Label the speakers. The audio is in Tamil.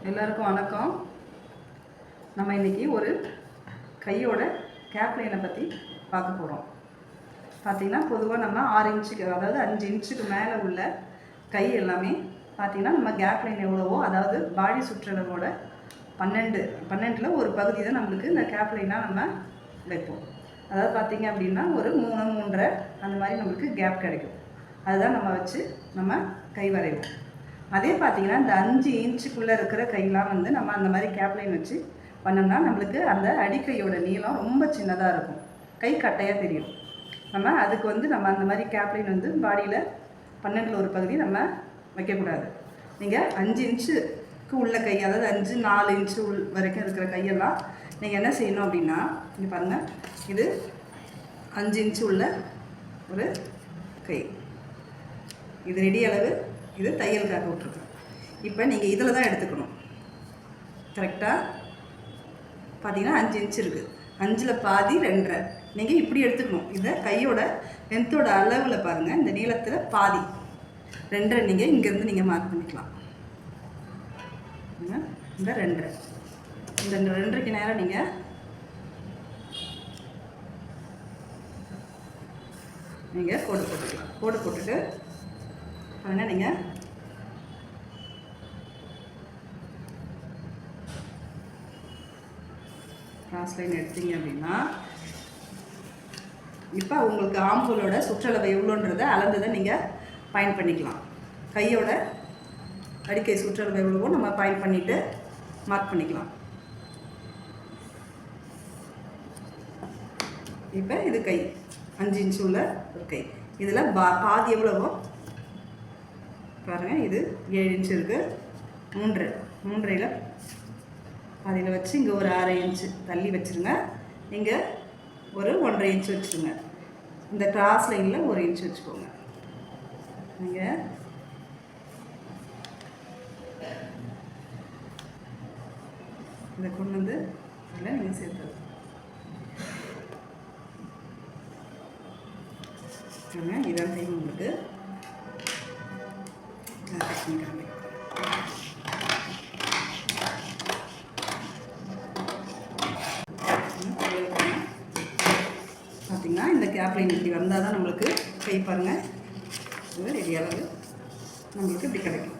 Speaker 1: எல்லாருக்கும் வணக்கம். நம்ம இன்றைக்கி ஒரு கையோட கேப் லைனை பற்றி பார்க்க போகிறோம். பார்த்திங்கன்னா பொதுவாக நம்ம 6 இன்ச்சுக்கு அதாவது 5 இன்ச்சுக்கு மேலே உள்ள கை எல்லாமே பார்த்திங்கன்னா நம்ம கேப் லைன் எவ்வளவோ அதாவது பாடி சுற்றளவோட 12 ஒரு பகுதி தான் நம்மளுக்கு இந்த கேப் லைனாக நம்ம வைப்போம். அதாவது பார்த்திங்க அப்படின்னா ஒரு 3.5 அந்த மாதிரி நம்மளுக்கு கேப் கிடைக்கும். அதுதான் நம்ம வச்சு நம்ம கை வரைவோம். அதே பார்த்திங்கன்னா இந்த 5 இன்ச்சுக்குள்ளே இருக்கிற கையெல்லாம் வந்து நம்ம அந்த மாதிரி கேப் லைன் வச்சு பண்ணோம்னா நம்மளுக்கு அந்த அடிக்கையோட நீளம் ரொம்ப சின்னதாக இருக்கும், கை கட்டையாக தெரியும். நம்ம அதுக்கு வந்து நம்ம அந்த மாதிரி கேப் லைன் வந்து பாடியில் 12 ஒரு பகுதி நம்ம வைக்கக்கூடாது. நீங்கள் 5 இன்ச்சுக்கு உள்ள கை அதாவது 4 இன்ச்சு வரைக்கும் இருக்கிற கையெல்லாம் நீங்கள் என்ன செய்யணும் அப்படின்னா, இங்கே பாருங்கள், இது 5 இன்ச்சு உள்ள ஒரு கை, இது ரெடி அளவு, இது தையலுக்காக விட்ருக்கோம். இப்போ நீங்கள் இதில் தான் எடுத்துக்கணும். கரெக்டாக பார்த்தீங்கன்னா 5 இன்ச்சு இருக்குது, 5ல் பாதி 2.5 நீங்கள் இப்படி எடுத்துக்கணும். இதை கையோட லென்த்தோட அளவில் பாருங்கள், இந்த நீளத்தில் பாதி 2.5 நீங்கள் இங்கேருந்து நீங்கள் மார்க் பண்ணிக்கலாம். இந்த 2.5 இந்த 2.5க்கு நேரம் நீங்கள் கோடு போட்டுக்கலாம். கோடு போட்டுட்டு பாருங்கள், நீங்கள் கிராஸ் லைன் எடுத்தீங்க அப்படின்னா இப்போ உங்களுக்கு ஆம்பூலோட சுற்றளவு எவ்வளோன்றதை அளந்ததை நீங்கள் பாயிண்ட் பண்ணிக்கலாம். கையோட அடிக்கை சுற்றளவு எவ்வளவோ நம்ம பாயிண்ட் பண்ணிவிட்டு மார்க் பண்ணிக்கலாம். இப்போ இது கை 5 இன்ச்சு உள்ள ஒரு கை, இதில் பாதி எவ்வளவோ பாருங்கள், இது 7 இன்ச்சு இருக்குது, 3.5 பாதியில் வச்சு இங்கே ஒரு 1/2 இன்ச்சு தள்ளி வச்சுருங்க. இங்கே ஒரு 1.5 இன்ச்சு வச்சுருங்க. இந்த கிராஸ் லைனில் 1 இன்ச்சு வச்சுக்கோங்க. நீங்கள் இதை கொண்டு வந்து இதில் நீங்கள் சேர்த்து இதான் டைம் உங்களுக்கு பார்த்தீங்கன்னா இந்த கேப் லைன் இப்படி வந்தால் தான் நம்மளுக்கு கை பாருங்கள், இது ரெடி அளவு நம்மளுக்கு இப்படி கிடைக்கும்.